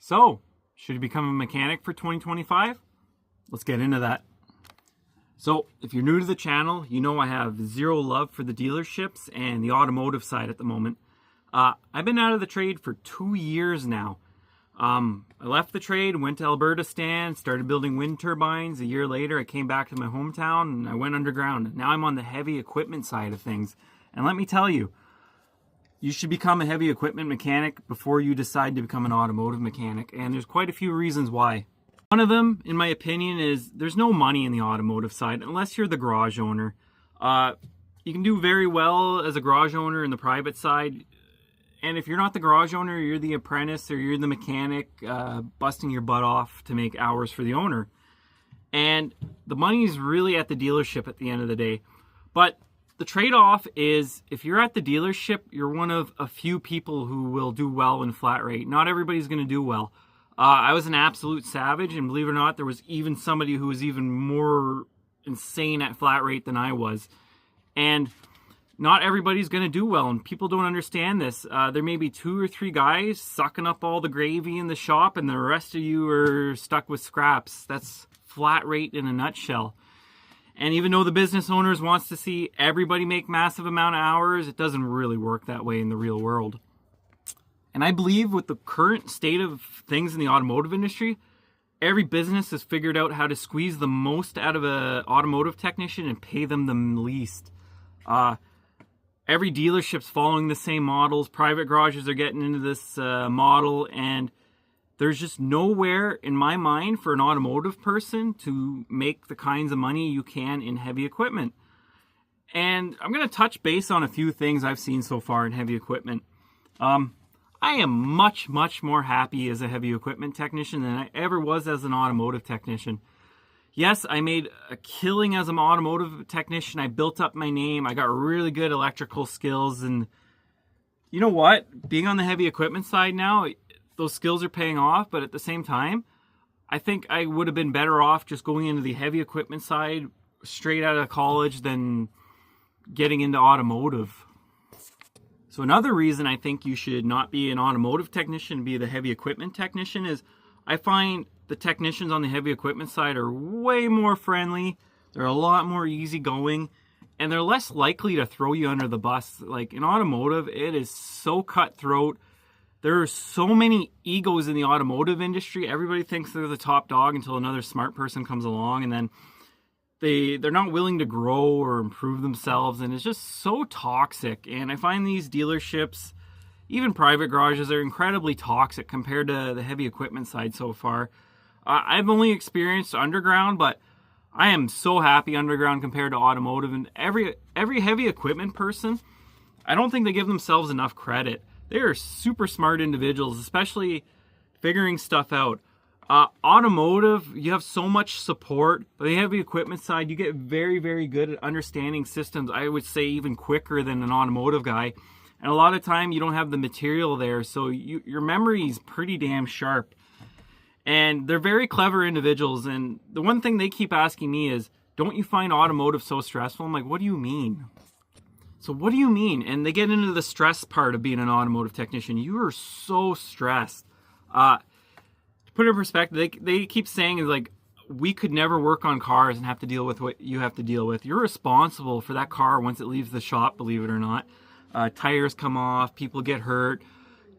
So, should you become a mechanic for 2025? Let's get into that. So, if you're new to the channel, you know I have zero love for the dealerships and the automotive side at the moment. I've been out of the trade for 2 years now. I left the trade, went to Alberta stand, started building wind turbines. A year later, I came back to my hometown and I went underground. Now I'm on the heavy equipment side of things. And let me tell you, you should become a heavy equipment mechanic before you decide to become an automotive mechanic. And there's quite a few reasons why. One of them, in my opinion, is there's no money in the automotive side unless you're the garage owner. You can do very well as a garage owner in the private side. And if you're not the garage owner, you're the apprentice or you're the mechanic busting your butt off to make hours for the owner. And the money's really at the dealership at the end of the day. But the trade-off is if you're at the dealership, you're one of a few people who will do well in flat rate. Not everybody's going to do well. I was an absolute savage, and believe it or not, there was even somebody who was even more insane at flat rate than I was. And not everybody's going to do well, and people don't understand this. There may be 2 or 3 guys sucking up all the gravy in the shop, and the rest of you are stuck with scraps. That's flat rate in a nutshell. And even though the business owners wants to see everybody make massive amount of hours, it doesn't really work that way in the real world. And I believe with the current state of things in the automotive industry, every business has figured out how to squeeze the most out of an automotive technician and pay them the least. Every dealership's following the same models. Private garages are getting into this model, and there's just nowhere in my mind for an automotive person to make the kinds of money you can in heavy equipment. And I'm going to touch base on a few things I've seen so far in heavy equipment. I am much, much more happy as a heavy equipment technician than I ever was as an automotive technician. Yes, I made a killing as an automotive technician. I built up my name. I got really good electrical skills. And you know what? Being on the heavy equipment side now, those skills are paying off. But at the same time, I think I would have been better off just going into the heavy equipment side straight out of college than getting into automotive. So another reason I think you should not be an automotive technician, be the heavy equipment technician, is I find the technicians on the heavy equipment side are way more friendly. They're a lot more easygoing, and they're less likely to throw you under the bus. Like in automotive, it is so cutthroat. There are so many egos in the automotive industry. Everybody thinks they're the top dog until another smart person comes along, and then they're not willing to grow or improve themselves, and it's just so toxic. And I find these dealerships, even private garages, are incredibly toxic compared to the heavy equipment side so far. I've only experienced underground, but I am so happy underground compared to automotive. And every heavy equipment person, I don't think they give themselves enough credit. They are super smart individuals, especially figuring stuff out. Automotive, you have so much support, but the heavy equipment side, you get very, very good at understanding systems. I would say even quicker than an automotive guy. And a lot of time you don't have the material there, so your memory is pretty damn sharp. And they're very clever individuals. And the one thing they keep asking me is, don't you find automotive so stressful? I'm like, what do you mean? So what do you mean? And they get into the stress part of being an automotive technician. You are so stressed. To put it in perspective, they keep saying is like, we could never work on cars and have to deal with what you have to deal with. You're responsible for that car once it leaves the shop, believe it or not. Tires come off, people get hurt,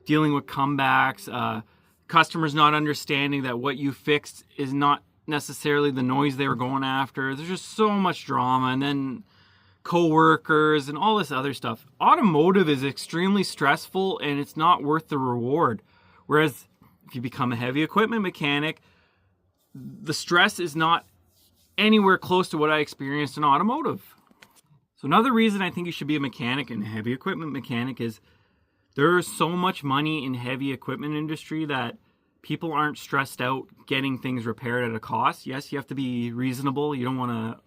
dealing with comebacks, customers not understanding that what you fixed is not necessarily the noise they were going after. There's just so much drama, and then co-workers and all this other stuff. Automotive is extremely stressful, and it's not worth the reward. Whereas if you become a heavy equipment mechanic, the stress is not anywhere close to what I experienced in automotive. So another reason I think you should be a mechanic and a heavy equipment mechanic is there is so much money in heavy equipment industry that people aren't stressed out getting things repaired at a cost. Yes, you have to be reasonable. You don't want to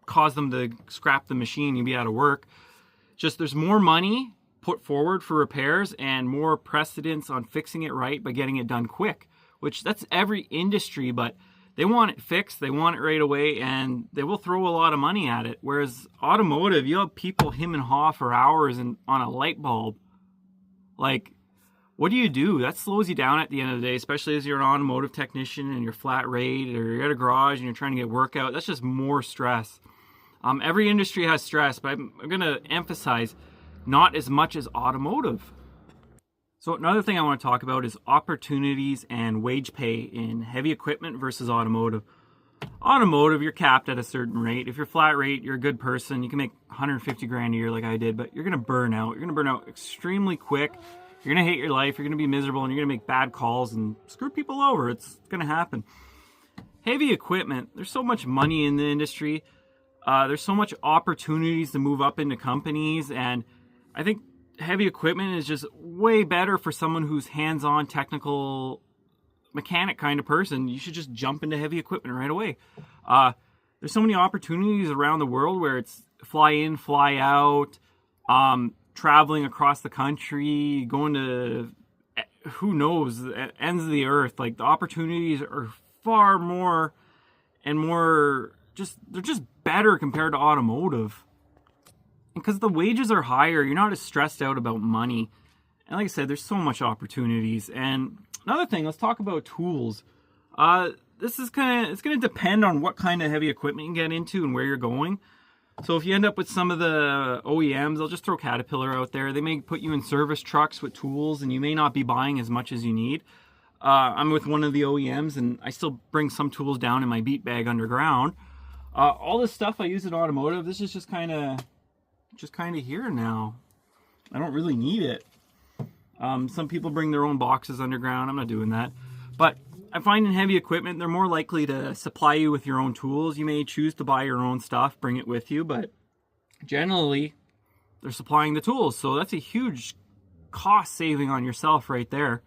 cause them to scrap the machine and be out of work. Just there's more money put forward for repairs and more precedence on fixing it right by getting it done quick, which that's every industry, but they want it fixed, they want it right away, and they will throw a lot of money at it. Whereas automotive, you have people him and haw for hours and on a light bulb. Like, what do? That slows you down at the end of the day, especially as you're an automotive technician and you're flat rate, or you're at a garage and you're trying to get work out. That's just more stress. Every industry has stress, but I'm going to emphasize not as much as automotive. So another thing I want to talk about is opportunities and wage pay in heavy equipment versus automotive. Automotive, you're capped at a certain rate. If you're flat rate, you're a good person. You can make 150 grand a year like I did, but you're going to burn out. You're going to burn out extremely quick. You're going to hate your life. You're going to be miserable, and you're going to make bad calls and screw people over. It's going to happen. Heavy equipment, there's so much money in the industry. There's so much opportunities to move up into companies, and I think heavy equipment is just way better for someone who's hands-on technical mechanic kind of person. You should just jump into heavy equipment right away. There's so many opportunities around the world where it's fly in, fly out, traveling across the country, going to who knows, ends of the earth. Like, the opportunities are far more and more they're just better compared to automotive. And because the wages are higher, you're not as stressed out about money. And like I said, there's so much opportunities. And another thing, let's talk about tools. It's going to depend on what kind of heavy equipment you get into and where you're going. So if you end up with some of the OEMs, they'll just throw Caterpillar out there. They may put you in service trucks with tools, and you may not be buying as much as you need. I'm with one of the OEMs, and I still bring some tools down in my beat bag underground. All this stuff I use in automotive, this is just kind of here now. I don't really need it. Some people bring their own boxes underground. I'm not doing that. But I find in heavy equipment, they're more likely to supply you with your own tools. You may choose to buy your own stuff, bring it with you, but generally, they're supplying the tools. So that's a huge cost saving on yourself right there.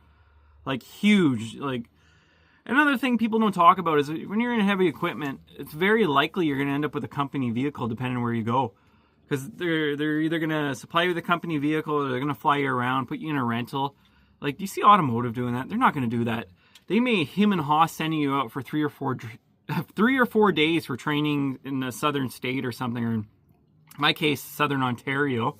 Like, huge. Like, another thing people don't talk about is when you're in heavy equipment, it's very likely you're going to end up with a company vehicle depending on where you go. Because they're either going to supply you with a company vehicle, or they're going to fly you around, put you in a rental. Like, do you see automotive doing that? They're not going to do that. They may him and haw sending you out for 3 or 4 days for training in a southern state or something, or in my case, southern Ontario.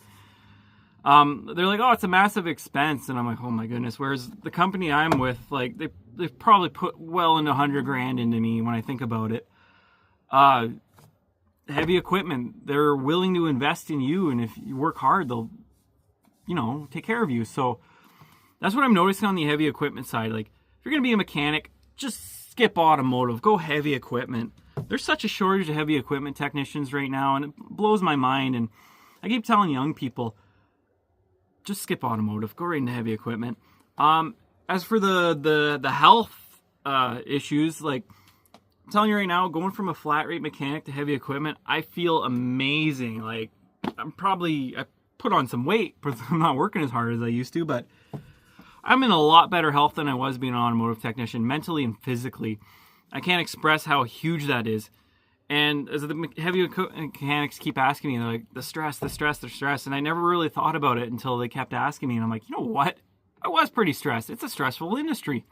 They're like, oh, it's a massive expense, and I'm like, oh my goodness. Whereas the company I'm with, like, they've probably put well into 100 grand into me when I think about it. Heavy equipment, they're willing to invest in you, and if you work hard, they'll, take care of you. So that's what I'm noticing on the heavy equipment side. Like, if you're going to be a mechanic, just skip automotive, go heavy equipment. There's such a shortage of heavy equipment technicians right now, and it blows my mind. And I keep telling young people, just skip automotive, go right into heavy equipment. As for the health issues, like, I'm telling you right now, going from a flat rate mechanic to heavy equipment, I feel amazing. Like, I put on some weight, but I'm not working as hard as I used to, but I'm in a lot better health than I was being an automotive technician, mentally and physically. I can't express how huge that is. And as the heavy mechanics keep asking me, they're like, the stress. And I never really thought about it until they kept asking me. And I'm like, you know what? I was pretty stressed. It's a stressful industry.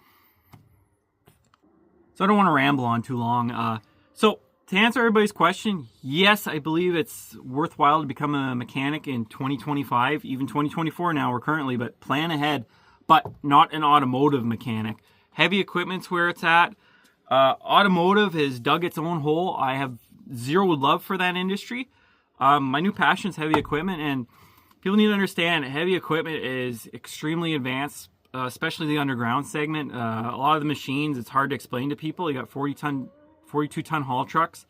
So I don't want to ramble on too long. So to answer everybody's question, yes, I believe it's worthwhile to become a mechanic in 2025, even 2024 now we're currently, but plan ahead. But not an automotive mechanic. Heavy equipment's where it's at. Automotive has dug its own hole. I have zero love for that industry. My new passion is heavy equipment, and people need to understand heavy equipment is extremely advanced, especially the underground segment. A lot of the machines, it's hard to explain to people. You got 42-ton haul trucks.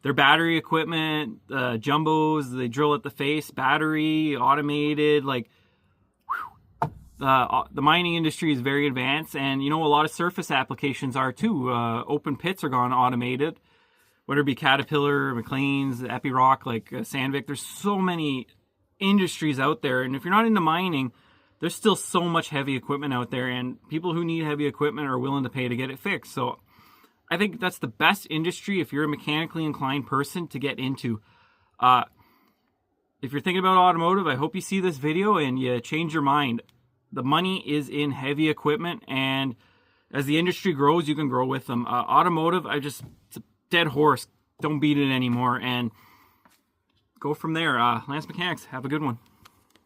They're battery equipment, jumbos, they drill at the face, battery, automated, like, the mining industry is very advanced, and a lot of surface applications are too. Open pits are gone automated, whether it be Caterpillar, McLean's, Epiroc, like Sandvik. There's so many industries out there, and if you're not into mining, there's still so much heavy equipment out there, and people who need heavy equipment are willing to pay to get it fixed. So I think that's the best industry if you're a mechanically inclined person to get into. If you're thinking about automotive, I hope you see this video and you change your mind. The money is in heavy equipment, and as the industry grows, you can grow with them. Automotive, it's a dead horse. Don't beat it anymore, and go from there. Lance Mechanics, have a good one.